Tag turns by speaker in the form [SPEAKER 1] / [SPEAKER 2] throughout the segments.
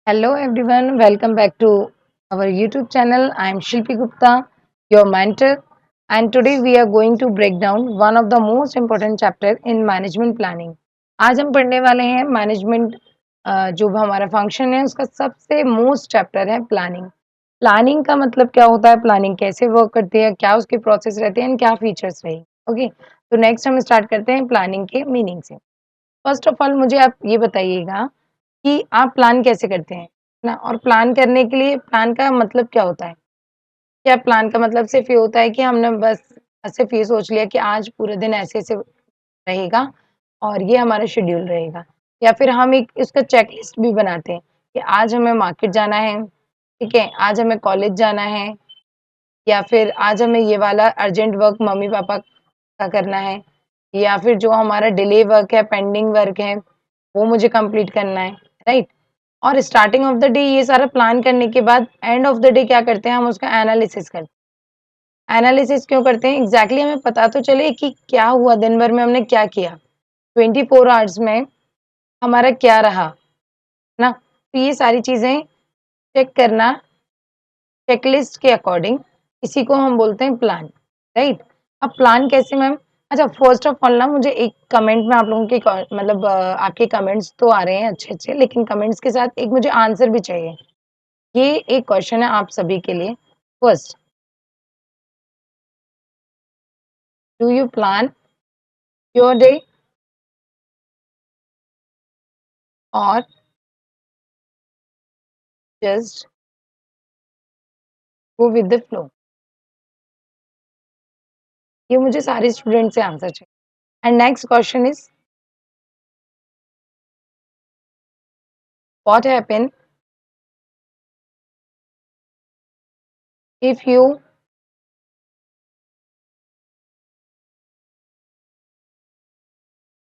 [SPEAKER 1] Hello everyone, welcome back to our YouTube channel. I am Shilpi Gupta, your mentor, and today we are going to break down one of the most important chapter in management planning. आज हम पढ़ने वाले हैं management जो हमारा function है उसका सबसे मोस्ट चैप्टर है प्लानिंग। प्लानिंग का मतलब क्या होता है, प्लानिंग कैसे वर्क करती है, क्या उसके प्रोसेस रहते हैं, क्या फीचर्स रहे। ओके, तो नेक्स्ट हम स्टार्ट करते हैं प्लानिंग के मीनिंग से। फर्स्ट ऑफ ऑल मुझे आप ये बताइएगा कि आप प्लान कैसे करते हैं ना, और प्लान करने के लिए प्लान का मतलब क्या होता है? क्या प्लान का मतलब सिर्फ ये होता है कि हमने बस सिर्फ ये सोच लिया कि आज पूरे दिन ऐसे-ऐसे रहेगा और ये हमारा शेड्यूल रहेगा, या फिर हम एक इसका चेकलिस्ट भी बनाते हैं कि आज हमें मार्केट जाना है, ठीक है? आज हमें कॉलेज जाना है, या फिर आज हमें ये वाला अर्जेंट वर्क मम्मी-पापा का करना है, या फिर जो हमारा डिले वर्क है, पेंडिंग वर्क है, वो मुझे कंप्लीट करना है, राइट? और स्टार्टिंग ऑफ द डे ये सारा प्लान करने के बाद एंड ऑफ द डे क्या करते हैं, हम उसका एनालिसिस करते हैं। एनालिसिस क्यों करते हैं? एग्ज़ैक्टली हमें पता तो चले कि क्या हुआ, दिन भर में हमने क्या किया, 24 आवर्स में हमारा क्या रहा, ना? तो ये सारी चीज़ें चेक करना चेकलिस्ट के अकॉर्डिंग, इसी को हम बोलते हैं प्लान, राइट? अब प्लान कैसे मैम? अच्छा, फर्स्ट ऑफ ऑल ना मुझे एक कमेंट में आप लोगों के मतलब आपके कमेंट्स तो आ रहे हैं अच्छे-अच्छे, लेकिन कमेंट्स के साथ एक मुझे आंसर भी चाहिए। ये एक क्वेश्चन है आप सभी के लिए। First, do you plan your day और just go with the flow? ये मुझे सारे स्टूडेंट से आंसर चाहिए। And next question is, what happen if you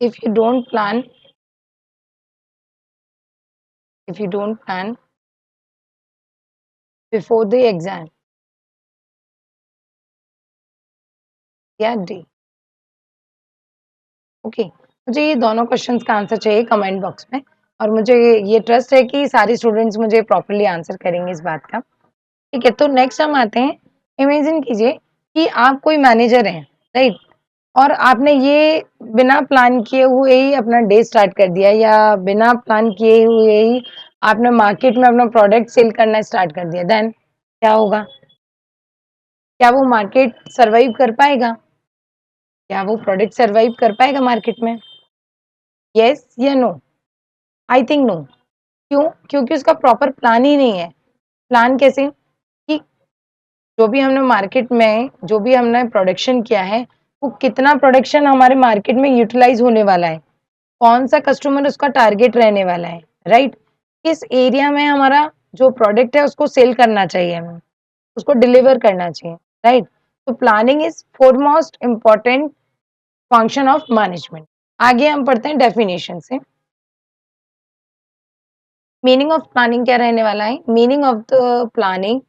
[SPEAKER 1] if you don't plan if you don't plan before the exam या day? Okay, मुझे ये दोनों क्वेश्चंस का आंसर चाहिए कमेंट बॉक्स में, और मुझे ये ट्रस्ट है कि सारे स्टूडेंट्स मुझे प्रॉपर्ली आंसर करेंगे इस बात का। ठीक है, तो नेक्स्ट हम आते हैं। इमेजिन कीजिए कि आप कोई मैनेजर हैं, राइट? और आपने ये बिना प्लान किए हुए ही अपना डे स्टार्ट कर दिया, या बिना प्लान किए हुए ही आपने मार्केट में अपना प्रोडक्ट सेल करना स्टार्ट कर दिया, देन क्या होगा? क्या वो मार्केट सर्वाइव कर पाएगा? क्या वो प्रोडक्ट सर्वाइव कर पाएगा मार्केट में? यस या नो? I think no. क्यों? क्योंकि उसका प्रॉपर प्लान ही नहीं है। प्लान कैसे? कि जो भी हमने मार्केट में जो भी हमने प्रोडक्शन किया है, वो कितना प्रोडक्शन हमारे मार्केट में यूटिलाइज़ होने वाला है? कौन-सा कस्टमर उसका टारगेट रहने वाला है, राइट? किस एरिया में हमारा जो प्रोडक्ट है उसको सेल करना चाहिए हमें, उसको डिलीवर करना चाहिए, राइट? तो planning is foremost important function of management. आगे हम पढ़ते हैं डेफिनेशन से। मीनिंग ऑफ प्लानिंग क्या रहने वाला है? Meaning of the planning,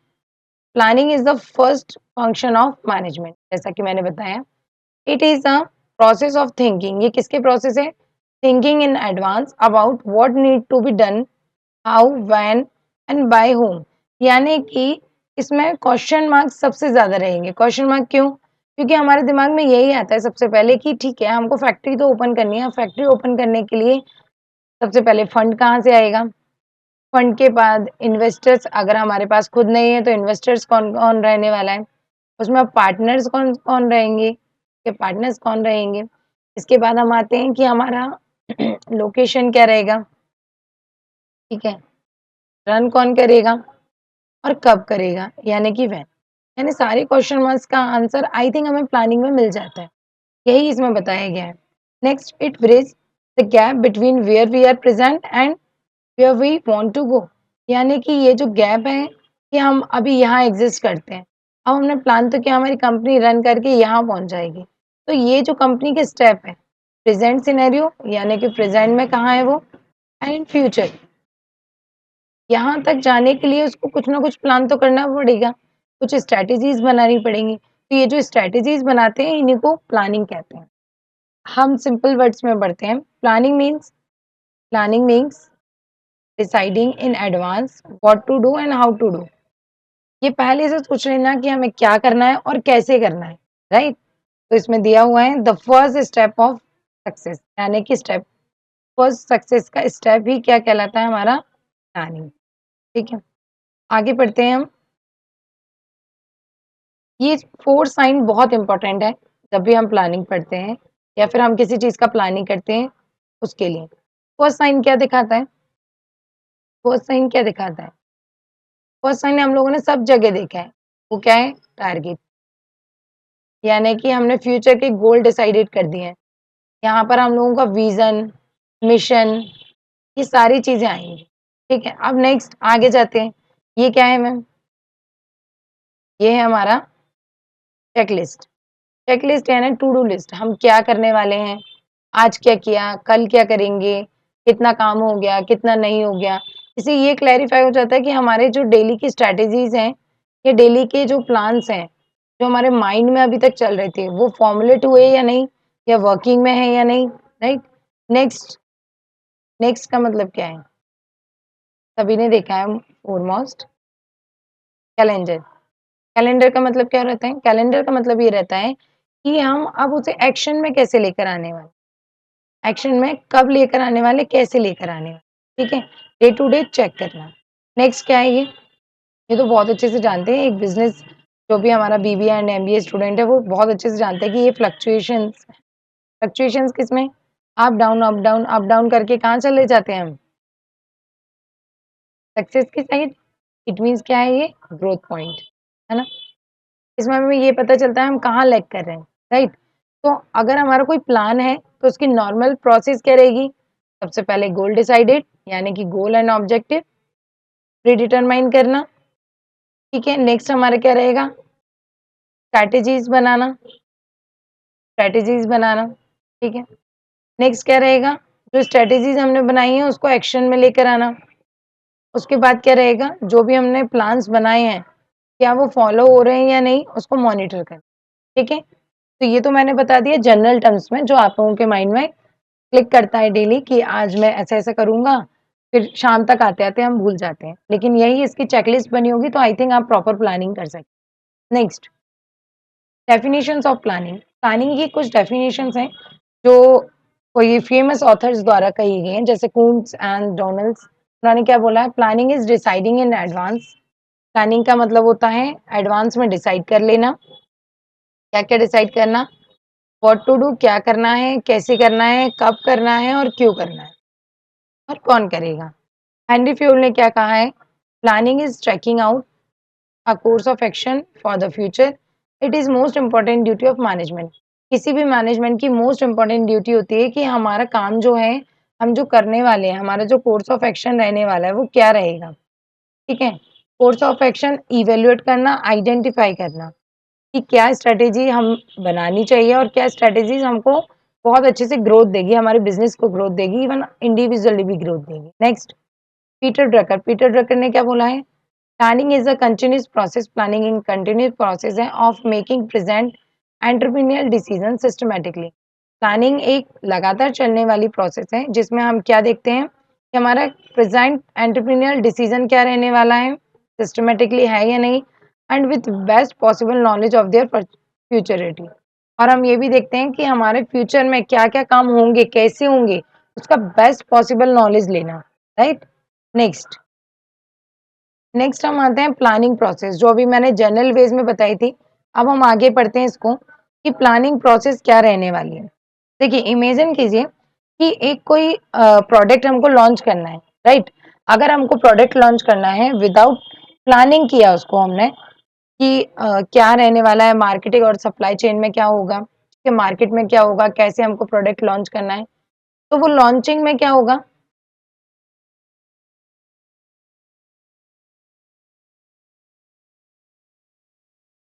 [SPEAKER 1] planning is the first function of management, जैसा कि मैंने बताया। It is a process of thinking. ये किसके प्रोसेस है? Thinking in advance about what need to be done, how, when and by whom। यानी कि इसमें क्वेश्चन मार्क सबसे ज्यादा रहेंगे। क्वेश्चन मार्क क्यों? क्योंकि हमारे दिमाग में यही आता है सबसे पहले कि ठीक है, हमको फैक्ट्री तो ओपन करनी है। फैक्ट्री ओपन करने के लिए सबसे पहले फंड कहाँ से आएगा? फंड के बाद इन्वेस्टर्स, अगर हमारे पास खुद नहीं है तो इन्वेस्टर्स कौन-कौन रहने वाला है? उसमें अब पार्टनर्स कौन-कौन रहेंगे? के पार्टनर्स कौन रहेंगे? इसके बाद हम आते हैं कि हमारा लोकेशन क्या रहेगा? ठीक है, रन कौन करेगा और कब करेगा? यानी कि व्हेन। यानी सारे क्वेश्चन मार्क्स का आंसर आई थिंक हमें प्लानिंग में मिल जाता है। यही इसमें बताया गया है। Next, it bridge the gap between where we are present and where we want to go. यानी कि ये जो गैप है कि हम अभी यहाँ एग्जिस्ट करते हैं, अब हमने प्लान तो किया हमारी कंपनी रन करके यहाँ पहुंच जाएगी, तो ये जो कंपनी के स्टेप है, प्रेजेंट सिनेरियो यानी कि प्रेजेंट में कहाँ है वो, एंड फ्यूचर, यहाँ तक जाने के लिए उसको कुछ ना कुछ प्लान तो करना पड़ेगा, कुछ स्ट्रैटेजीज बनानी पड़ेंगी। तो ये जो स्ट्रैटेजीज बनाते हैं इन्हीं को प्लानिंग कहते हैं। हम सिंपल वर्ड्स में पढ़ते हैं। Planning means deciding in advance what to do and how to do. ये पहले से सोच लेना कि हमें क्या करना है और कैसे करना है, राइट। तो इसमें दिया हुआ है the first step of success, यानी कि स्टेप फर्स्ट सक्सेस का स्टेप ही क्या कहलाता है, हमारा प्लानिंग। ठीक है, आगे बढ़ते हैं हम। ये 4 साइन बहुत इंपॉर्टेंट है जब भी हम प्लानिंग पढ़ते हैं या फिर हम किसी चीज़ का प्लानिंग करते हैं उसके लिए। फर्स्ट साइन क्या दिखाता है? फर्स्ट साइन क्या दिखाता है? फर्स्ट साइन हम लोगों ने सब जगह देखा है। वो क्या है? टारगेट, यानी कि हमने फ्यूचर के गोल डिसाइडेड कर दिए हैं। यहाँ पर हम लोगों का विज़न, मिशन, ये सारी चीज़ें आएँगी। ठीक है, अब नेक्स्ट आगे जाते हैं। ये क्या है मैम? ये है हमारा चेकलिस्ट। चेकलिस्ट यानी टू डू लिस्ट, हम क्या करने वाले हैं, आज क्या किया, कल क्या करेंगे, कितना काम हो गया, कितना नहीं हो गया। इससे ये क्लैरिफाई हो जाता है कि हमारे जो डेली की स्ट्रैटेजीज हैं या डेली के जो प्लान्स हैं, जो हमारे माइंड में अभी तक चल रहे थे, वो फॉर्मुलेट हुए या नहीं, या वर्किंग में है या नहीं, राइट। नेक्स्ट, नेक्स्ट का मतलब क्या है? सभी ने देखा है फोरमोस्ट, कैलेंडर। कैलेंडर का मतलब क्या रहता है? कैलेंडर का मतलब ये रहता है कि हम अब उसे एक्शन में कैसे लेकर आने वाले, एक्शन में कब लेकर आने वाले, कैसे लेकर आने वाले। ठीक है, डे टू डे चेक करना। नेक्स्ट क्या है? ये तो बहुत अच्छे से जानते हैं, एक बिजनेस जो भी हमारा बीबीए एंड एमबीए स्टूडेंट है वो बहुत अच्छे से जानते हैं कि ये फ्लक्चुएशंस, फ्लक्चुएशंस किसमें, up down up down up down करके कहाँ चले जाते हैं हम, सक्सेस की साइड। इट मीन्स क्या है? ये ग्रोथ पॉइंट है ना। इसमें हमें ये पता चलता है हम कहाँ लैग कर रहे हैं, राइट। तो अगर हमारा कोई प्लान है तो उसकी नॉर्मल प्रोसेस क्या रहेगी? सबसे पहले गोल डिसाइडेड, यानी कि गोल एंड ऑब्जेक्टिव प्रीडिटरमाइन करना। ठीक है, नेक्स्ट हमारा क्या रहेगा? स्ट्रैटेजीज बनाना, स्ट्रैटेजीज बनाना। ठीक है, नेक्स्ट क्या रहेगा? जो स्ट्रैटेजीज हमने बनाई है उसको एक्शन में लेकर आना। उसके बाद क्या रहेगा? जो भी हमने प्लान्स बनाए हैं क्या वो फॉलो हो रहे हैं या नहीं, उसको मॉनिटर करना। ठीक है, तो ये तो मैंने बता दिया जनरल टर्म्स में, जो आप लोगों के माइंड में क्लिक करता है डेली कि आज मैं ऐसा ऐसा करूंगा, फिर शाम तक आते आते हम भूल जाते हैं, लेकिन यही इसकी चेकलिस्ट बनी होगी तो आई थिंक आप प्रॉपर प्लानिंग कर सकते। Next, definitions of planning. Planning की कुछ डेफिनेशंस हैं जो कोई फेमस ऑथर्स द्वारा कही गई हैं, जैसे कून्स एंड डोनल्ड्स। उन्होंने क्या बोला है? Planning is deciding in advance. Planning का मतलब होता है एडवांस में डिसाइड कर लेना। क्या क्या डिसाइड करना? व्हाट टू डू, क्या करना है, कैसे करना है, कब करना है और क्यों करना है, और कौन करेगा। हेनरी फ्यूल ने क्या कहा है? Planning is tracking out a course of action for the future. It is most important duty of management. किसी भी मैनेजमेंट की मोस्ट इंपॉर्टेंट ड्यूटी होती है कि हमारा काम जो है, हम जो करने वाले हैं, हमारा जो कोर्स ऑफ एक्शन रहने वाला है वो क्या रहेगा। ठीक है, कोर्स ऑफ एक्शन इवेल्युएट करना, आइडेंटिफाई करना कि क्या स्ट्रैटेजी हम बनानी चाहिए और क्या स्ट्रैटेजीज हमको बहुत अच्छे से ग्रोथ देगी, हमारे बिजनेस को ग्रोथ देगी, इवन इंडिविजुअली भी ग्रोथ देगी। Next, Peter Drucker. Peter Drucker ने क्या बोला है? Planning is a continuous process, planning in continuous process है of making present entrepreneurial decision systematically. Planning एक लगातार चलने वाली प्रोसेस है जिसमें हम क्या देखते हैं कि हमारा प्रेजेंट एंटरप्रेन्योरियल डिसीजन क्या रहने वाला है, सिस्टमैटिकली है या नहीं, and with best possible knowledge of their futurity. और हम ये भी देखते हैं कि हमारे फ्यूचर में क्या क्या काम होंगे, कैसे होंगे, उसका बेस्ट पॉसिबल नॉलेज लेना, राइट। नेक्स्ट, नेक्स्ट हम आते हैं प्लानिंग प्रोसेस, जो अभी मैंने जनरल वेज में बताई थी। अब हम आगे पढ़ते हैं इसको कि प्लानिंग प्रोसेस क्या रहने वाली है। देखिए, इमेजिन कीजिए कि एक कोई प्रोडक्ट हमको लॉन्च करना है, राइट। अगर हमको प्रोडक्ट लॉन्च करना है विदाउट प्लानिंग किया उसको हमने कि क्या रहने वाला है, मार्केटिंग और सप्लाई चेन में क्या होगा, ठीक है, मार्केट में क्या होगा, कैसे हमको प्रोडक्ट लॉन्च करना है, तो वो लॉन्चिंग में क्या होगा?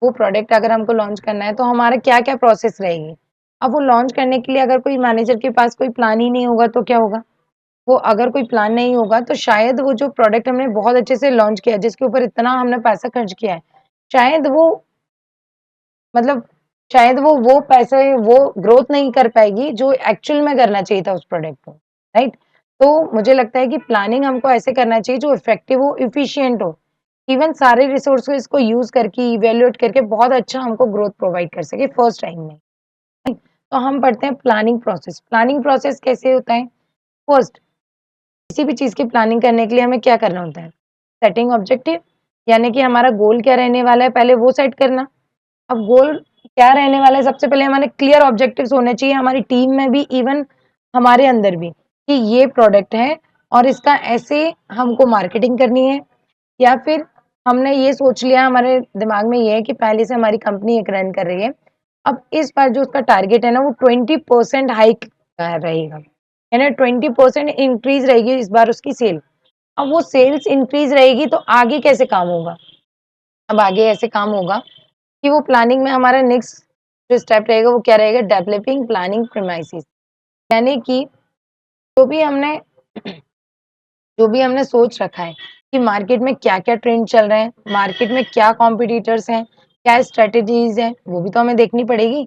[SPEAKER 1] वो प्रोडक्ट अगर हमको लॉन्च करना है तो हमारा क्या-क्या प्रोसेस रहेगी। अब वो लॉन्च करने के लिए अगर कोई मैनेजर के पास कोई प्लान ही नहीं होगा तो क्या होगा? वो अगर कोई प्लान नहीं होगा तो शायद वो जो प्रोडक्ट हमने बहुत अच्छे से लॉन्च किया है, जिसके ऊपर इतना हमने पैसा खर्च किया है, शायद वो मतलब शायद वो पैसे वो ग्रोथ नहीं कर पाएगी जो एक्चुअल में करना चाहिए था उस प्रोडक्ट को, राइट? तो मुझे लगता है कि प्लानिंग हमको ऐसे करना चाहिए जो इफेक्टिव हो, एफिशिएंट हो, इवन सारे रिसोर्सेज को यूज करके इवेल्युएट करके बहुत अच्छा हमको ग्रोथ प्रोवाइड कर सके फर्स्ट टाइम में। तो हम पढ़ते हैं प्लानिंग प्रोसेस। प्लानिंग प्रोसेस कैसे होता है? फर्स्ट, किसी भी चीज की प्लानिंग करने के लिए हमें क्या करना होता है? सेटिंग ऑब्जेक्टिव, यानी कि हमारा गोल क्या रहने वाला है पहले वो सेट करना। अब गोल क्या रहने वाला है, सबसे पहले हमारे क्लियर ऑब्जेक्टिव्स होने चाहिए हमारी टीम में भी, इवन हमारे अंदर भी, कि ये प्रोडक्ट है और इसका ऐसे हमको मार्केटिंग करनी है। या फिर हमने ये सोच लिया, हमारे दिमाग में ये है कि पहले से हमारी कंपनी एक रन कर रही है, अब इस बार जो उसका टारगेट है ना वो 20% हाइक रहेगा, यानी 20% इंक्रीज रहेगी इस बार उसकी सेल। अब वो सेल्स इंक्रीज रहेगी तो आगे कैसे काम होगा? अब आगे ऐसे काम होगा कि वो प्लानिंग में हमारा नेक्स्ट जो स्टेप रहेगा वो क्या रहेगा? डेवलपिंग प्लानिंग प्रीमाइसेस, यानी कि जो भी हमने जो भी हमने सोच रखा है कि मार्केट में क्या-क्या ट्रेंड चल रहे हैं, मार्केट में क्या कॉम्पिटिटर्स हैं, क्या स्ट्रैटेजीज हैं, वो भी तो हमें देखनी पड़ेगी।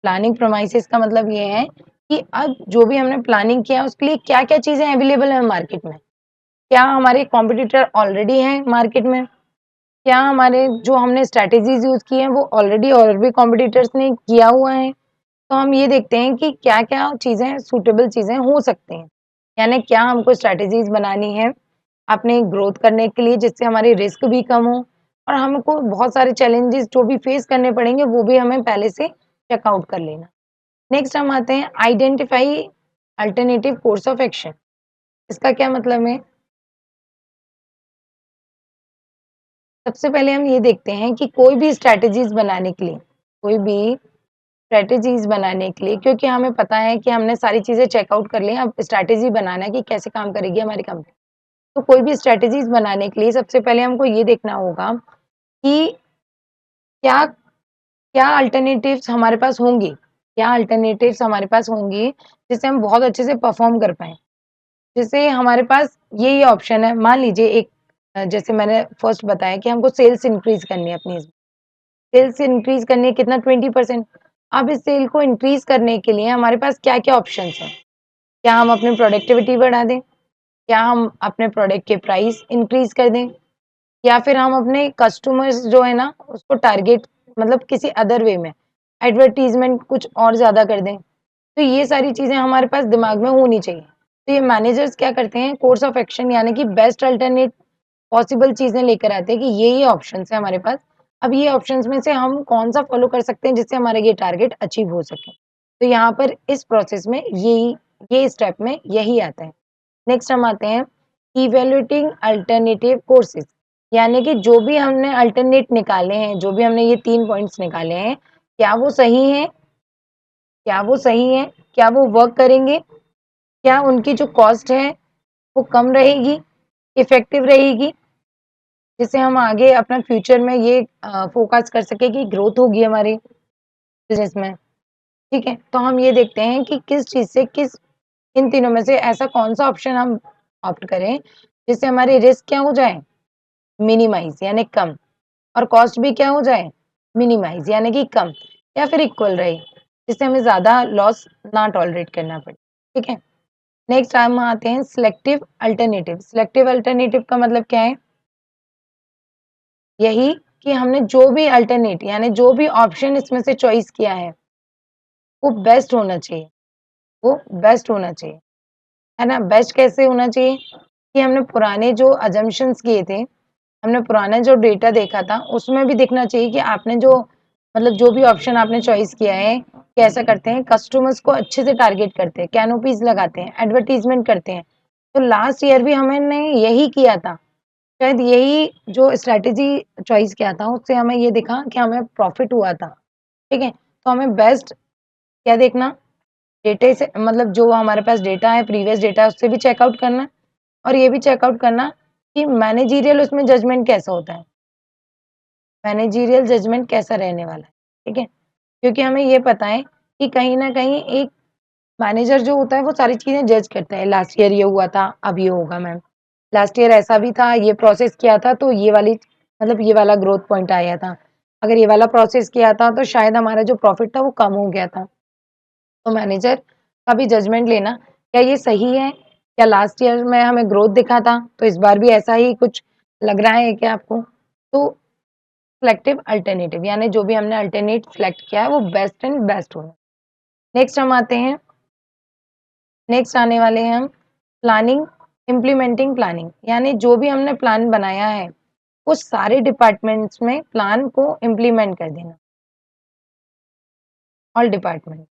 [SPEAKER 1] प्लानिंग प्रीमाइसेस का मतलब ये है कि अब जो भी हमने प्लानिंग किया है उसके लिए क्या-क्या चीजें अवेलेबल है मार्केट में, क्या हमारे कॉम्पिटिटर ऑलरेडी हैं मार्केट में, क्या हमारे जो हमने स्ट्रैटेजीज यूज की हैं वो ऑलरेडी और भी कॉम्पिटिटर्स ने किया हुआ है। तो हम ये देखते हैं कि क्या-क्या चीजें सूटेबल चीजें हो सकती हैं, यानी क्या हमको स्ट्रैटेजीज बनानी है अपने ग्रोथ करने के लिए जिससे हमारी रिस्क भी कम हो और हमको बहुत सारे चैलेंजेस जो भी फेस करने पड़ेंगे वो भी हमें पहले से चेकआउट कर लेना। नेक्स्ट हम आते हैं identify alternative course of action. इसका क्या मतलब है? सबसे पहले हम ये देखते हैं कि कोई भी स्ट्रैटेजीज बनाने के लिए, कोई भी स्ट्रैटेजीज बनाने के लिए, क्योंकि हमें पता है कि हमने सारी चीजें चेकआउट कर ली, अब स्ट्रैटेजी बनाना है कि कैसे काम करेगी हमारी कंपनी। तो कोई भी स्ट्रैटेजीज बनाने के लिए सबसे पहले हमको ये देखना होगा कि क्या क्या अल्टरनेटिव्स हमारे पास होंगी, क्या अल्टरनेटिव्स हमारे पास होंगी जिससे हम बहुत अच्छे से परफॉर्म कर पाए। जैसे हमारे पास ये ऑप्शन है, मान लीजिए एक जैसे मैंने फर्स्ट बताया कि हमको सेल्स इंक्रीज करनी है अपनी, सेल्स इंक्रीज करनी है कितना? 20%। अब इस सेल को इंक्रीज करने के लिए हमारे पास क्या क्या ऑप्शंस हैं? क्या हम अपनी प्रोडक्टिविटी बढ़ा दें, क्या हम अपने प्रोडक्ट के प्राइस इंक्रीज कर दें, या फिर हम अपने कस्टमर्स जो है ना उसको टारगेट मतलब किसी अदर वे में एडवर्टीजमेंट कुछ और ज्यादा कर दें। तो ये सारी चीजें हमारे पास दिमाग में होनी चाहिए। तो ये मैनेजर्स क्या करते हैं? कोर्स ऑफ एक्शन यानी कि बेस्ट अल्टरनेट पॉसिबल चीजें लेकर आते हैं कि ये ऑप्शंस है हमारे पास। अब ये ऑप्शंस में से हम कौन सा फॉलो कर सकते हैं जिससे हमारा ये टारगेट अचीव हो सके। तो यहाँ पर इस प्रोसेस में ये स्टेप में यही आता है। नेक्स्ट हम आते हैं इवेल्युएटिंग अल्टरनेटिव कोर्सेज, यानी कि जो भी हमने अल्टरनेट निकाले हैं, जो भी हमने ये 3 पॉइंट्स निकाले हैं, क्या वो सही हैं? क्या वो सही हैं? क्या वो वर्क करेंगे? क्या उनकी जो कॉस्ट है वो कम रहेगी, इफेक्टिव रहेगी, जिससे हम आगे अपना फ्यूचर में ये फोकस कर सके कि ग्रोथ होगी हमारी बिजनेस में। ठीक है, तो हम ये देखते हैं कि किस चीज से किस इन तीनों में से ऐसा कौन सा ऑप्शन हम ऑप्ट करें जिससे हमारी रिस्क क्या हो जाए? मिनिमाइज यानी कम, और कॉस्ट भी क्या हो जाए? मिनिमाइज यानी कि कम, या फिर इक्वल रहे, जिससे हमें ज्यादा लॉस ना टॉलरेट करना पड़े। ठीक है, नेक्स्ट हम आते हैं सिलेक्टिव अल्टरनेटिव। सिलेक्टिव अल्टरनेटिव का मतलब क्या है? यही कि हमने जो भी अल्टरनेट यानी जो भी ऑप्शन इसमें से चॉइस किया है वो बेस्ट होना चाहिए, वो बेस्ट होना चाहिए, है ना? बेस्ट कैसे होना चाहिए? कि हमने पुराने जो अजम्पशंस किए थे, हमने पुराना जो डेटा देखा था उसमें भी दिखना चाहिए कि आपने जो मतलब जो भी ऑप्शन आपने चॉइस किया है कैसा करते हैं, कस्टमर्स को अच्छे से टारगेट करते हैं, कैनोपीज लगाते हैं, एडवर्टीजमेंट करते हैं। तो लास्ट ईयर भी हमने यही किया था, शायद यही जो स्ट्रैटेजी चॉइस किया था उससे हमें ये दिखा कि हमें प्रॉफिट हुआ था। ठीक है, तो हमें बेस्ट क्या देखना, डेटा से मतलब जो हमारे पास डेटा है, प्रीवियस डेटा है, उससे भी चेकआउट करना, और ये भी चेकआउट करना कि मैनेजरियल उसमें जजमेंट कैसा होता है, मैनेजरियल जजमेंट कैसा रहने वाला है। ठीक है, क्योंकि हमें ये पता है कि कहीं ना कहीं एक मैनेजर जो होता है वो सारी चीजें जज करता है, लास्ट ईयर ये हुआ था अब ये होगा मैम, लास्ट ईयर ऐसा भी था, ये प्रोसेस किया था तो ये वाली मतलब ये वाला ग्रोथ पॉइंट आया था, अगर ये वाला प्रोसेस किया था तो शायद हमारा जो प्रॉफिट था वो कम हो गया था। तो मैनेजर का भी जजमेंट लेना, क्या ये सही है, क्या लास्ट ईयर में हमें ग्रोथ दिखा था, तो इस बार भी ऐसा ही कुछ लग रहा है क्या आपको? तो सिलेक्टिव अल्टरनेटिव यानी जो भी हमने अल्टरनेट सिलेक्ट किया है वो बेस्ट एंड बेस्ट होना। नेक्स्ट हम आते हैं, नेक्स्ट आने वाले हैं हम प्लानिंग, इम्प्लीमेंटिंग प्लानिंग यानी जो भी हमने प्लान बनाया है वो सारे डिपार्टमेंट्स में प्लान को इम्प्लीमेंट कर देना। ऑल डिपार्टमेंट,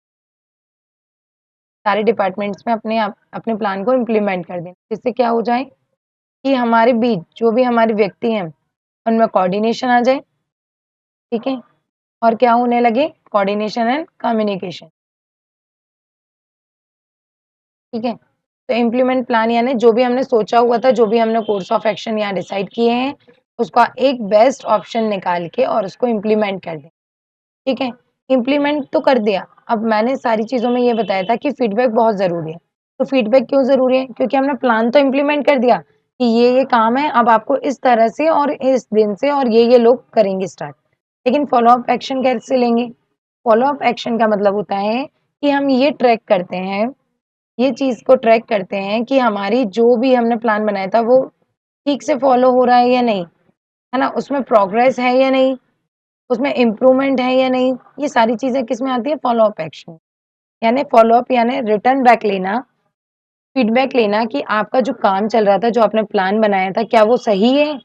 [SPEAKER 1] सारे डिपार्टमेंट्स में अपने प्लान को इम्प्लीमेंट कर देना, जिससे क्या हो जाए कि हमारे बीच जो भी हमारे व्यक्ति हैं उनमें कोऑर्डिनेशन आ जाए, ठीक है, और क्या होने लगे, कोऑर्डिनेशन एंड कम्युनिकेशन, ठीक है। तो इम्प्लीमेंट प्लान यानी जो भी हमने सोचा हुआ था, जो भी हमने कोर्स ऑफ एक्शन यहाँ डिसाइड किए हैं, उसका एक बेस्ट ऑप्शन निकाल के और उसको इम्प्लीमेंट कर दें, ठीक है। इम्प्लीमेंट तो कर दिया, अब मैंने सारी चीज़ों में ये बताया था कि फीडबैक बहुत ज़रूरी है। तो फीडबैक क्यों ज़रूरी है? क्योंकि हमने प्लान तो इम्प्लीमेंट कर दिया कि ये काम है, अब आपको इस तरह से और इस दिन से और ये लोग करेंगे स्टार्ट। लेकिन फ़ॉलो अप एक्शन कैसे लेंगे? फ़ॉलो अप एक्शन का मतलब होता है कि हम ये ट्रैक करते हैं, ये चीज़ को ट्रैक करते हैं कि हमारी जो भी हमने प्लान बनाया था वो ठीक से फ़ॉलो हो रहा है या नहीं, है ना? उसमें प्रोग्रेस है या नहीं? उसमें इम्प्रूवमेंट है या नहीं? ये सारी चीज़ें किसमें आती है? Follow up action. यानी फ़ॉलो अप यानी रिटर्न बैक लेना, फीडबैक लेना कि आपका जो काम चल रहा था, जो आपने प्लान बनाया था, क्या वो सही है?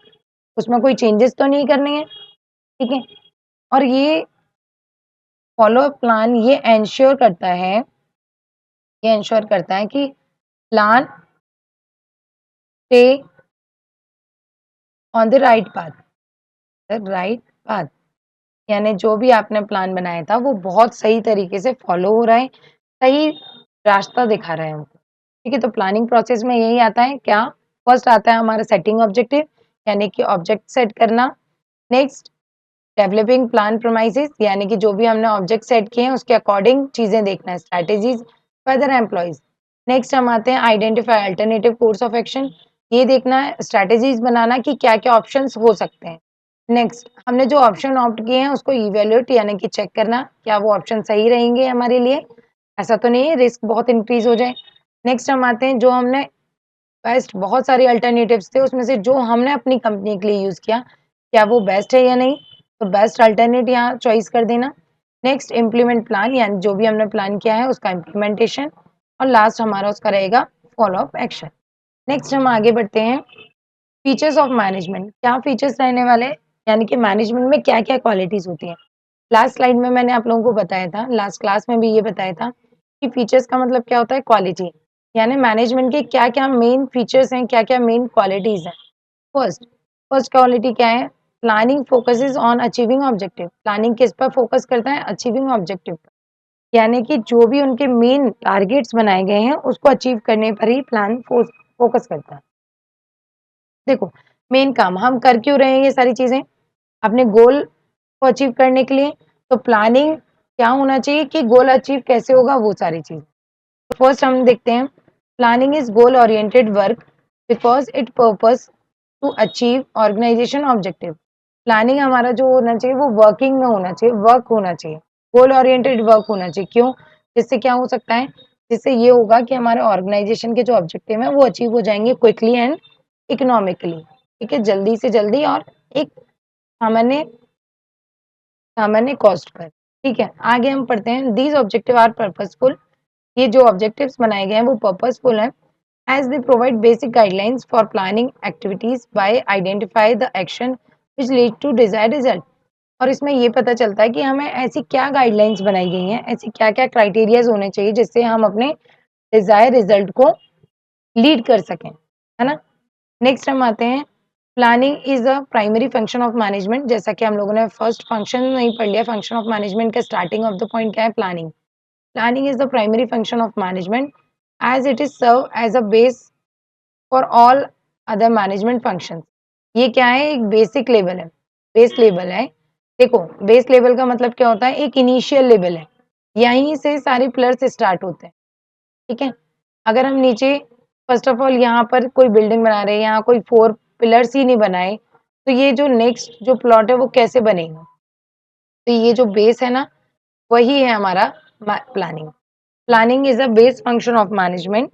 [SPEAKER 1] उसमें कोई चेंजेस तो नहीं करने हैं, ठीक है? और ये फ़ॉलो अप प्लान ये एन्श्योर करता है कि plan stay on the right path यानी जो भी आपने प्लान बनाया था, वो बहुत सही तरीके से फ़ॉलो हो रहा है, सही रास्ता दिखा रहा है हमको। ठीक है, तो प्लानिंग प्रोसेस में यही आता है क्या? फर्स्ट आता है हमारा सेटिंग ऑब्जेक्टिव यानी कि ऑब्जेक्ट सेट करना। नेक्स्ट डेवलपिंग प्लान प्रोमाइसेस यानी कि जो भी हमने ऑब्जेक्ट सेट किए हैं उसके अकॉर्डिंग चीज़ें देखना है, strategies for the employees. Next हम आते हैं identify alternative course of action, ये देखना है स्ट्रैटेजीज बनाना कि क्या-क्या ऑप्शंस हो सकते हैं। नेक्स्ट हमने जो ऑप्शन ऑप्ट किए हैं उसको इवैल्यूएट यानी कि चेक करना, क्या वो ऑप्शन सही रहेंगे हमारे लिए? ऐसा तो नहीं है रिस्क बहुत इंक्रीज़ हो जाए। नेक्स्ट हम आते हैं जो हमने बेस्ट बहुत सारे अल्टरनेटिव्स थे उसमें से जो हमने अपनी कंपनी के लिए यूज़ किया, क्या वो बेस्ट है या नहीं? तो बेस्ट अल्टरनेट यहाँ चॉइस कर देना। नेक्स्ट इम्प्लीमेंट प्लान यानी जो भी हमने प्लान किया है उसका इम्प्लीमेंटेशन और लास्ट हमारा उसका रहेगा फॉलो अप एक्शन। नेक्स्ट हम आगे बढ़ते हैं फीचर्स ऑफ मैनेजमेंट, क्या फीचर्स रहने वाले हैं? यानी कि मैनेजमेंट में क्या-क्या क्वालिटीज़ होती हैं। लास्ट स्लाइड में मैंने आप लोगों को बताया था, लास्ट क्लास में भी ये बताया था कि फीचर्स का मतलब क्या होता है? क्वालिटी, यानी मैनेजमेंट के क्या-क्या मेन फीचर्स हैं, क्या-क्या मेन क्वालिटीज़ हैं। फर्स्ट फर्स्ट क्वालिटी क्या है? Planning focuses on achieving objective, planning किस पर फोकस करता है? अचीविंग ऑब्जेक्टिव पर, यानी कि जो भी उनके मेन टारगेट्स बनाए गए हैं उसको अचीव करने पर ही प्लान फोकस करता है। देखो, मेन काम हम कर क्यों रहे हैं ये सारी चीज़ें? अपने गोल को अचीव करने के लिए, तो प्लानिंग क्या होना चाहिए कि गोल अचीव कैसे होगा वो सारी चीज़। तो फर्स्ट हम देखते हैं, planning is goal oriented work because it purpose to achieve organisation objective. Planning हमारा जो होना चाहिए वो वर्किंग में होना चाहिए, वर्क होना चाहिए, गोल ओरिएंटेड वर्क होना चाहिए। क्यों? जिससे क्या हो सकता है? जिससे ये होगा कि हमारे ऑर्गेनाइजेशन के जो ऑब्जेक्टिव हैं वो अचीव हो जाएँगे क्विकली एंड इकोनॉमिकली, ठीक है? जल्दी से जल्दी और एक सामान्य सामान्य कॉस्ट पर, ठीक है? आगे हम पढ़ते हैं दीज़ ऑब्जेक्टिव आर पर्पसफुल, ये जो ऑब्जेक्टिव्स बनाए गए हैं वो पर्पसफुल हैं as they provide basic guidelines for planning activities by identify the action which lead to desired result. और इसमें ये पता चलता है कि हमें ऐसी क्या गाइडलाइंस बनाई गई हैं, ऐसी क्या-क्या क्राइटेरियाज़ होने चाहिए जिससे हम अपने डिजायर्ड रिजल्ट को लीड कर सकें, है ना? नेक्स्ट हम आते हैं planning is a primary function of management, जैसा कि हम लोगों ने फर्स्ट फंक्शन नहीं पढ़ लिया, फंक्शन ऑफ मैनेजमेंट का स्टार्टिंग ऑफ द पॉइंट क्या है? Planning. Planning is the primary function of management as it is serve as a base for all other management function. ये क्या है? एक बेसिक लेवल है, बेस लेवल है। देखो, बेस लेवल का मतलब क्या होता है? एक इनिशियल लेवल है, यहीं से सारे प्लस स्टार्ट होते हैं, ठीक है? अगर हम नीचे फर्स्ट ऑफ ऑल यहाँ पर कोई बिल्डिंग बना रहे हैं, यहाँ कोई 4 पिलर्स ही नहीं बनाए, तो ये जो नेक्स्ट जो प्लॉट है वो कैसे बनेगा? तो ये जो बेस है ना, वही है हमारा planning. Planning is a base function of management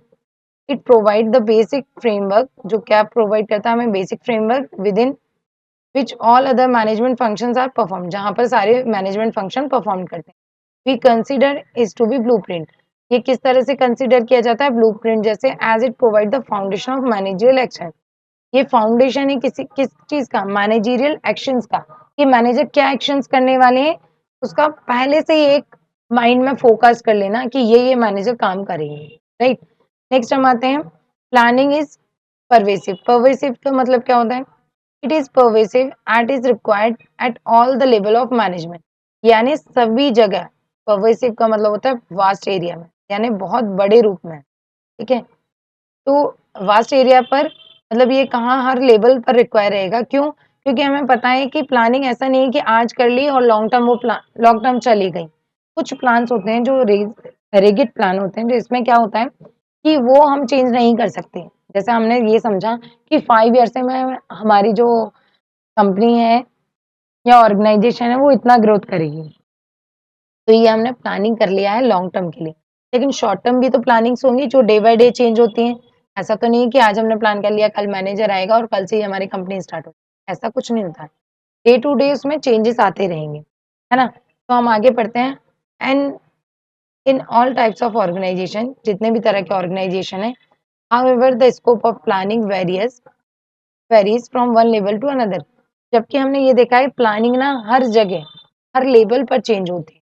[SPEAKER 1] it provide the basic framework, जो क्या प्रोवाइड करता है हमें, basic framework within which all other management functions are perform, जहाँ पर सारे मैनेजमेंट फंक्शन परफॉर्म करते हैं। We consider is to be blueprint, ये किस तरह से कंसिडर किया जाता है, ब्लूप्रिंट जैसे, as it provide the foundation of managerial action, ये फाउंडेशन है किसी किस चीज का, मैनेजरियल एक्शंस का, कि मैनेजर क्या एक्शंस करने वाले हैं उसका पहले से ही एक माइंड में फोकस कर लेना कि ये मैनेजर काम करेंगे, राइट। नेक्स्ट हम आते हैं, प्लानिंग इज परवेसिव। परवेसिव का मतलब क्या होता है, it is pervasive at is required at all the level of management, यानी सभी जगह। परवेसिव का मतलब होता है वास्ट एरिया में, यानी बहुत बड़े रूप में, ठीक है। तो वास्ट एरिया पर मतलब ये कहाँ, हर लेवल पर रिक्वायर रहेगा, क्यों, क्योंकि हमें पता है कि प्लानिंग ऐसा नहीं है कि आज कर ली और लॉन्ग टर्म वो प्लान लॉन्ग टर्म चली गई। कुछ प्लान्स होते हैं जो रिगिड प्लान होते हैं, जिसमें क्या होता है कि वो हम चेंज नहीं कर सकते। जैसे हमने ये समझा कि 5 ईयर से में हमारी जो कंपनी है या ऑर्गेनाइजेशन है वो इतना ग्रोथ करेगी, तो ये हमने प्लानिंग कर लिया है लॉन्ग टर्म के लिए। लेकिन शॉर्ट टर्म भी तो प्लानिंग्स होंगी जो डे बाय डे चेंज होती हैं। ऐसा तो नहीं है कि आज हमने प्लान कर लिया, कल मैनेजर आएगा और कल से ही हमारी कंपनी स्टार्ट हो, ऐसा कुछ नहीं होता है। डे टू डे उसमें चेंजेस आते रहेंगे, है ना। तो हम आगे पढ़ते हैं। And in all types of organisation, जितने भी तरह के ऑर्गेनाइजेशन है, however the scope of planning varies from one level to another. जबकि हमने ये देखा है प्लानिंग ना हर जगह हर लेवल पर चेंज होती है।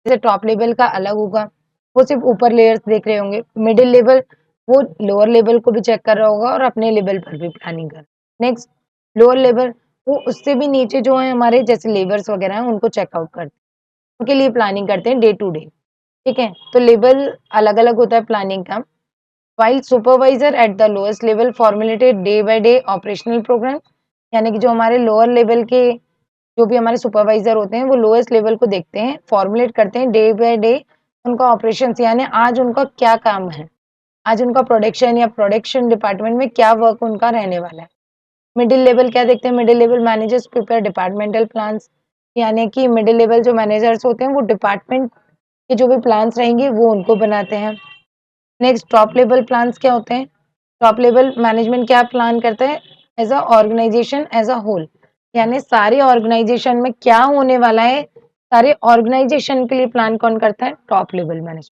[SPEAKER 1] जैसे टॉप लेवल का अलग होगा, वो सिर्फ ऊपर लेयर्स देख रहे होंगे, मिडिल लेवल वो लोअर लेवल को भी चेक कर रहा होगा और अपने लेवल पर भी प्लानिंग कर। नेक्स्ट लोअर लेवल, वो उससे भी नीचे जो है हमारे जैसे लेबर्स वगैरह हैं उनको चेकआउट करते हैं, उनके लिए प्लानिंग करते हैं डे टू डे, ठीक है। तो लेवल अलग अलग होता है प्लानिंग का। While supervisor at the lowest level formulated day by day operational programme, यानी कि जो हमारे लोअर लेवल के जो भी हमारे सुपरवाइजर होते हैं वो लोएस्ट लेवल को देखते हैं, फॉर्मुलेट करते हैं डे बाय डे उनका ऑपरेशंस, यानी आज उनका क्या काम है, आज उनका प्रोडक्शन या प्रोडक्शन डिपार्टमेंट में क्या वर्क उनका रहने वाला है। मिडिल लेवल क्या देखते हैं, middle level managers prepare departmental plans, यानी कि मिडिल लेवल जो मैनेजर्स होते हैं वो डिपार्टमेंट के जो भी प्लान्स रहेंगे वो उनको बनाते हैं। नेक्स्ट टॉप लेवल प्लान्स क्या होते हैं, टॉप लेवल मैनेजमेंट क्या प्लान करता है, as a organisation as a whole, यानी सारे ऑर्गेनाइजेशन में क्या होने वाला है, सारे ऑर्गेनाइजेशन के लिए प्लान कौन करता है, टॉप लेवल मैनेजमेंट।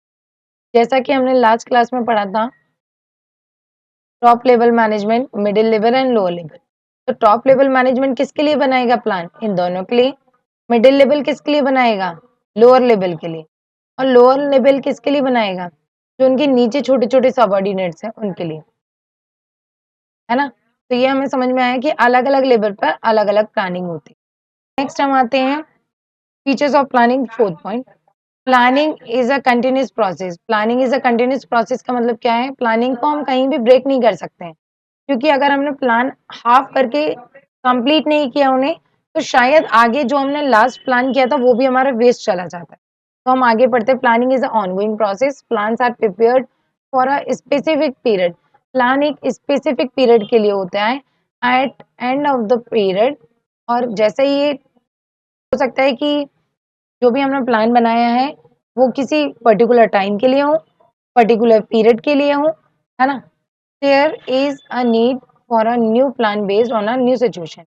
[SPEAKER 1] जैसा कि हमने लास्ट क्लास में पढ़ा था, top level management, middle level and lower level. तो टॉप लेवल मैनेजमेंट किसके लिए बनाएगा प्लान, इन दोनों के लिए। मिडिल लेवल किसके लिए बनाएगा, लोअर लेवल के लिए। और लोअर लेवल किसके लिए बनाएगा, जो उनके नीचे छोटे छोटे सबऑर्डिनेट्स हैं उनके लिए, है ना। तो ये हमें समझ में आया कि अलग अलग लेवल पर अलग अलग प्लानिंग होती है। नेक्स्ट हम आते हैं features of planning, fourth point. Planning is a continuous process. Planning is a continuous process का मतलब क्या है, प्लानिंग को हम कहीं भी ब्रेक नहीं कर सकते हैं, क्योंकि अगर हमने प्लान हाफ करके कंप्लीट नहीं किया उन्हें, तो शायद आगे जो हमने लास्ट प्लान किया था वो भी हमारा वेस्ट चला जाता है। तो हम आगे पढ़ते हैं, planning is a ongoing process, plans are prepared for a specific period. Plan एक स्पेसिफिक पीरियड के लिए होता है, at end of the period, और जैसे ही ये हो सकता है कि जो भी हमने प्लान बनाया है वो किसी पर्टिकुलर टाइम के लिए हो, पर्टिकुलर पीरियड के लिए हो, है ना। There is a need for a new plan based on a new situation.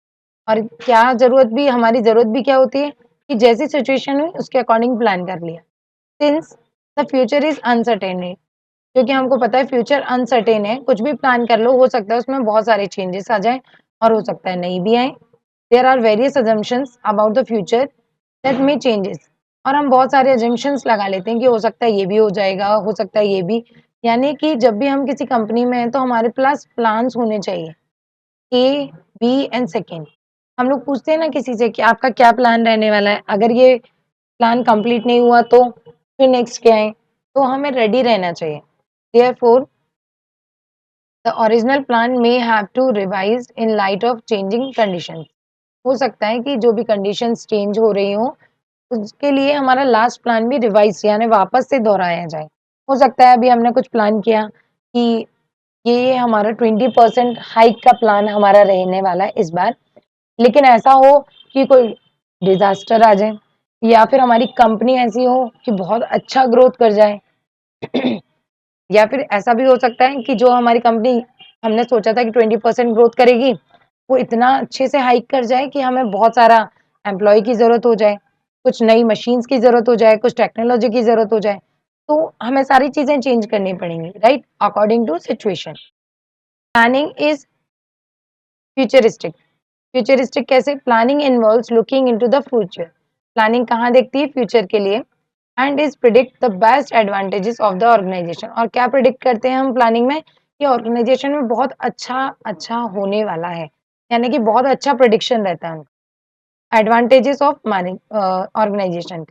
[SPEAKER 1] और क्या जरूरत भी, हमारी जरूरत भी क्या होती है कि जैसी सिचुएशन हुई उसके अकॉर्डिंग प्लान कर लिया। Since the future is uncertain, क्योंकि हमको पता है फ्यूचर अनसर्टेन है, कुछ भी प्लान कर लो, हो सकता है उसमें बहुत सारे चेंजेस आ जाएं और हो सकता है नहीं भी आए। There are various assumptions about the future that may changes, और हम बहुत सारे अजम्पशंस लगा लेते हैं कि हो सकता है ये भी हो जाएगा, हो सकता है ये भी। यानी कि जब भी हम किसी कंपनी में हैं तो हमारे पास प्लान्स होने चाहिए, ए, बी एंड सेकेंड। हम लोग पूछते हैं ना किसी से कि आपका क्या प्लान रहने वाला है, अगर ये प्लान कंप्लीट नहीं हुआ तो फिर नेक्स्ट क्या है, तो हमें रेडी रहना चाहिए। Therefore the original plan may have to revised in light of changing conditions. हो सकता है कि जो भी कंडीशंस चेंज हो रही हो उसके लिए हमारा लास्ट प्लान भी रिवाइज यानी वापस से दोहराया जाए। हो सकता है अभी हमने कुछ प्लान किया कि ये हमारा 20% हाइक का प्लान हमारा रहने वाला है इस बार, लेकिन ऐसा हो कि कोई डिजास्टर आ जाए या फिर हमारी कंपनी ऐसी हो कि बहुत अच्छा ग्रोथ कर जाए या फिर ऐसा भी हो सकता है कि जो हमारी कंपनी हमने सोचा था कि 20% ग्रोथ करेगी, वो इतना अच्छे से हाइक कर जाए कि हमें बहुत सारा एम्प्लॉय की ज़रूरत हो जाए, कुछ नई मशीन्स की ज़रूरत हो जाए, कुछ टेक्नोलॉजी की ज़रूरत हो जाए, तो हमें सारी चीज़ें चेंज करनी पड़ेंगी, right? According to situation. Planning is futuristic. Futuristic कैसे? Planning involves looking into the future. Planning कहाँ देखती है? फ्यूचर के लिए। And is predict the best advantages of the organisation. और क्या प्रिडिक्ट करते हैं हम प्लानिंग में? कि ऑर्गेनाइजेशन में बहुत अच्छा अच्छा होने वाला है, यानी कि बहुत अच्छा प्रिडिक्शन रहता है। Advantages of organization.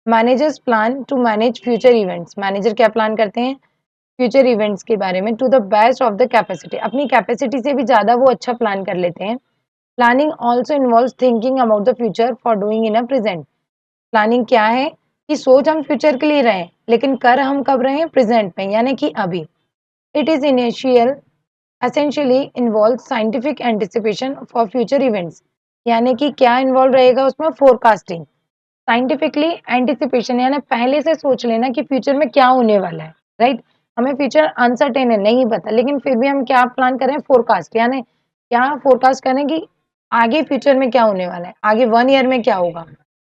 [SPEAKER 1] Managers plan to manage future events. Manager क्या प्लान करते हैं? फ्यूचर इवेंट्स के बारे में to the best of the capacity. अपनी कैपेसिटी से भी ज़्यादा वो अच्छा प्लान कर लेते हैं। Planning also involves thinking about the future for doing in a present. Planning क्या है? कि सोच हम फ्यूचर के लिए रहे हैं, लेकिन कर हम कब रहे हैं? प्रेजेंट में, यानी कि अभी। It is initial essentially involve scientific anticipation for future events. यानी कि क्या इन्वॉल्व रहेगा उसमें? फोरकास्टिंग। साइंटिफिकली एंटिसिपेशन यानी पहले से सोच लेना कि फ्यूचर में क्या होने वाला है, राइट? हमें फ्यूचर अनसर्टेन है, नहीं पता, लेकिन फिर भी हम क्या प्लान कर रहे हैं? फोरकास्ट। यानी क्या फोरकास्ट करें कि आगे फ्यूचर में क्या होने वाला है, आगे 1 ईयर में क्या होगा,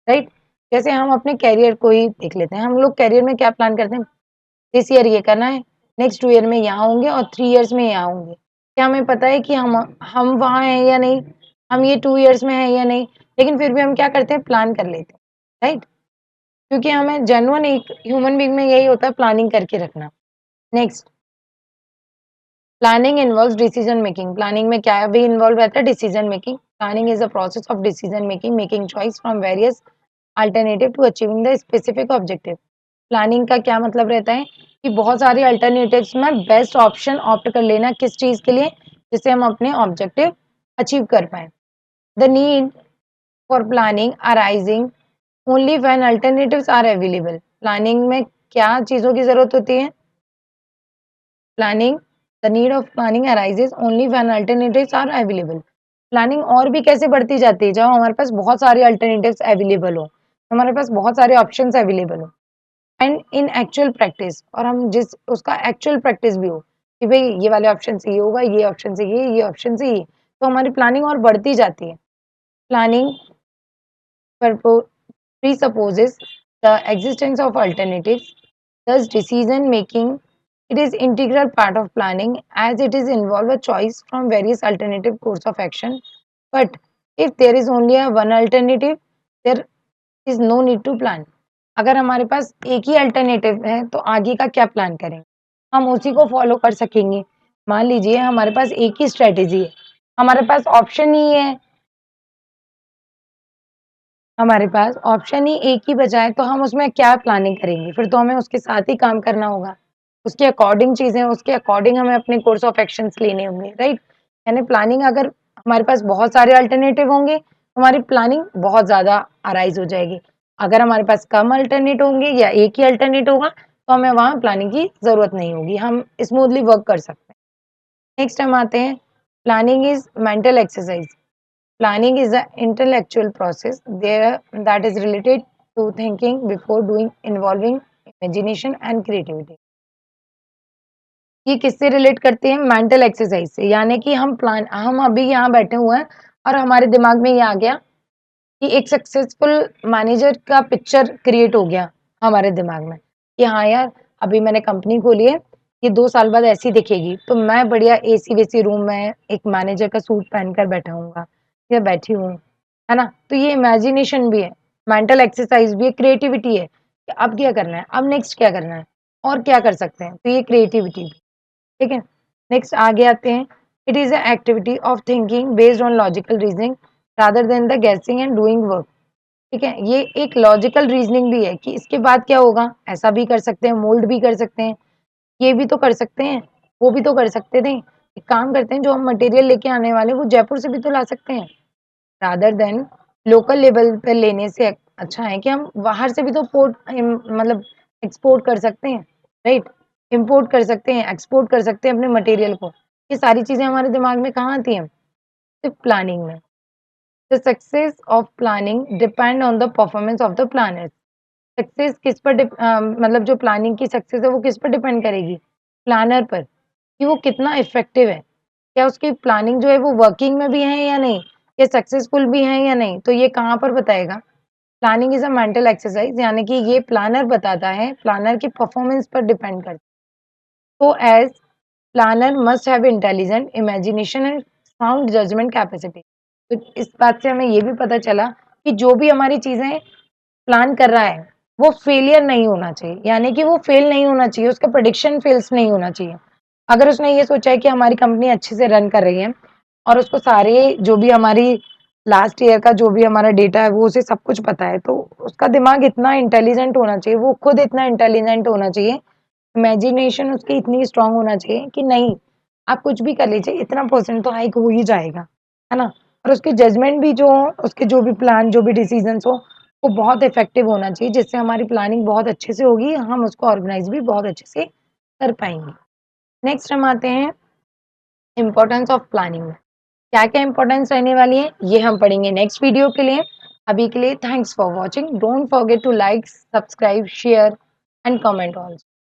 [SPEAKER 1] राइट? जैसे हम अपने कैरियर को ही देख लेते हैं। हम लोग कैरियर में क्या प्लान करते हैं? दिस ईयर ये करना है, नेक्स्ट 2 ईयर में यहाँ होंगे और 3 ईयर्स में यहाँ होंगे। क्या हमें पता है कि हम वहाँ हैं या नहीं, हम ये 2 ईयर्स में हैं या नहीं? लेकिन फिर भी हम क्या करते हैं? प्लान कर लेते हैं, राइट? क्योंकि हमें जेन्युइन एक ह्यूमन बीइंग में यही होता है, प्लानिंग करके रखना। Next, planning involves decision making. Planning में क्या भी इन्वॉल्व रहता है? Decision making. Planning is a process of decision making, making choice from various alternative to achieving the specific objective. Planning का क्या मतलब रहता है? कि बहुत सारे अल्टरनेटिव्स में बेस्ट ऑप्शन ऑप्ट कर लेना, किस चीज के लिए? जिससे हम अपने ऑब्जेक्टिव अचीव कर पाए। The need for planning arising only when alternatives are available. Planning में क्या चीजों की जरूरत होती है? Planning, the need of planning arises only when alternatives are available. Planning और भी कैसे बढ़ती जाती है? जब हमारे पास बहुत सारे अल्टरनेटिव्स अवेलेबल हो, हमारे पास बहुत सारे ऑप्शंस अवेलेबल हो। एंड इन एक्चुअल प्रैक्टिस, और हम जिस उसका एक्चुअल प्रैक्टिस भी हो कि भाई ये वाले ऑप्शन से ये होगा, ये ऑप्शन से ये ऑप्शन से ये, तो हमारी प्लानिंग और बढ़ती जाती है। Planning presupposes the existence of alternatives. Thus, decision making, it is integral part of planning as it is involve a choice from various alternative course of action. But if there is only a one alternative, there is no need to plan. अगर हमारे पास एक ही alternative है तो आगे का क्या plan करेंगे? हम उसी को फॉलो कर सकेंगे। मान लीजिए हमारे पास एक ही स्ट्रेटेजी है, हमारे पास ऑप्शन ही है, हमारे पास ऑप्शन ही एक ही बचा है, तो हम उसमें क्या प्लानिंग करेंगे? फिर तो हमें उसके साथ ही काम करना होगा। उसके अकॉर्डिंग चीज़ें, उसके अकॉर्डिंग हमें अपने कोर्स ऑफ एक्शंस लेने होंगे, राइट? यानी प्लानिंग, अगर हमारे पास बहुत सारे अल्टरनेटिव होंगे, तो हमारी प्लानिंग बहुत ज़्यादा अराइज़ हो जाएगी। अगर हमारे पास कम अल्टरनेट होंगे या एक ही अल्टरनेट होगा, तो हमें वहाँ प्लानिंग की ज़रूरत नहीं होगी, हम स्मूथली वर्क कर सकते हैं। नेक्स्ट हम आते हैं, planning is mental exercise. Planning is an intellectual process there that is related to thinking before doing, involving imagination and creativity. ये किससे रिलेट करते हैं? मेंटल एक्सरसाइज से। यानी कि हम अभी यहाँ बैठे हुए हैं और हमारे दिमाग में ये आ गया कि एक सक्सेसफुल मैनेजर का पिक्चर क्रिएट हो गया हमारे दिमाग में कि हाँ यार, अभी मैंने कंपनी खोली है, ये 2 साल बाद ऐसी दिखेगी, तो मैं बढ़िया एसी वेसी रूम में एक मैनेजर का सूट पहनकर बैठा हूँ या बैठी हूँ, है ना? तो ये इमेजिनेशन भी है, मेंटल एक्सरसाइज भी है, क्रिएटिविटी है कि अब क्या करना है, अब नेक्स्ट क्या करना है और क्या कर सकते हैं, तो ये क्रिएटिविटी भी, ठीक है। नेक्स्ट आगे आते हैं, it is a activity of thinking based on logical reasoning rather than the guessing and doing work. ठीक है, ये एक लॉजिकल रीजनिंग भी है कि इसके बाद क्या होगा, ऐसा भी कर सकते हैं, मोल्ड भी कर सकते हैं, ये भी तो कर सकते हैं, वो भी तो कर सकते थे। एक काम करते हैं, जो हम मटेरियल लेके आने वाले हैं वो जयपुर से भी तो ला सकते हैं, रादर देन लोकल लेवल पे लेने से अच्छा है कि हम बाहर से भी तो मतलब एक्सपोर्ट कर सकते हैं, राइट? इंपोर्ट कर सकते हैं, एक्सपोर्ट कर सकते हैं अपने मटेरियल को। ये सारी चीजें हमारे दिमाग में कहाँ आती हैं? सिर्फ प्लानिंग में। The success of planning depend on the performance of the planners. Success किस पर मतलब जो प्लानिंग की सक्सेस है वो किस पर डिपेंड करेगी? प्लानर पर कि वो कितना इफ़ेक्टिव है। क्या उसकी प्लानिंग जो है वो वर्किंग में भी है या नहीं? ये सक्सेसफुल भी है या नहीं? तो ये कहाँ पर बताएगा? Planning is a mental exercise, यानी कि ये प्लानर बताता है, प्लानर की परफॉर्मेंस पर डिपेंड करता है। तो as planner must have intelligent imagination and sound judgement capacity. तो इस बात से हमें ये भी पता चला कि जो भी हमारी चीज़ें प्लान कर रहा है, वो फेलियर नहीं होना चाहिए, यानी कि वो फेल नहीं होना चाहिए, उसका प्रेडिक्शन फेल्स नहीं होना चाहिए। अगर उसने ये सोचा है कि हमारी कंपनी अच्छे से रन कर रही है और उसको सारे जो भी हमारी लास्ट ईयर का जो भी हमारा डेटा है, वो उसे सब कुछ पता है, तो उसका दिमाग इतना इंटेलिजेंट होना चाहिए, वो खुद इतना इंटेलिजेंट होना चाहिए, इमेजिनेशन उसकी इतनी स्ट्रांग होना चाहिए कि नहीं, आप कुछ भी कर लीजिए, इतना परसेंट तो हाइक हो ही जाएगा, है ना? और उसके जजमेंट भी जो हो, उसके जो भी प्लान, जो भी डिसीजंस हो, वो बहुत इफेक्टिव होना चाहिए, जिससे हमारी प्लानिंग बहुत अच्छे से होगी, हम उसको ऑर्गेनाइज भी बहुत अच्छे से कर पाएंगे। नेक्स्ट हम आते हैं इम्पोर्टेंस ऑफ प्लानिंग में। क्या-क्या इम्पोर्टेंस रहने वाली है, ये हम पढ़ेंगे नेक्स्ट वीडियो के लिए। अभी के लिए thanks for watching. Don't forget to like, subscribe, share and comment also.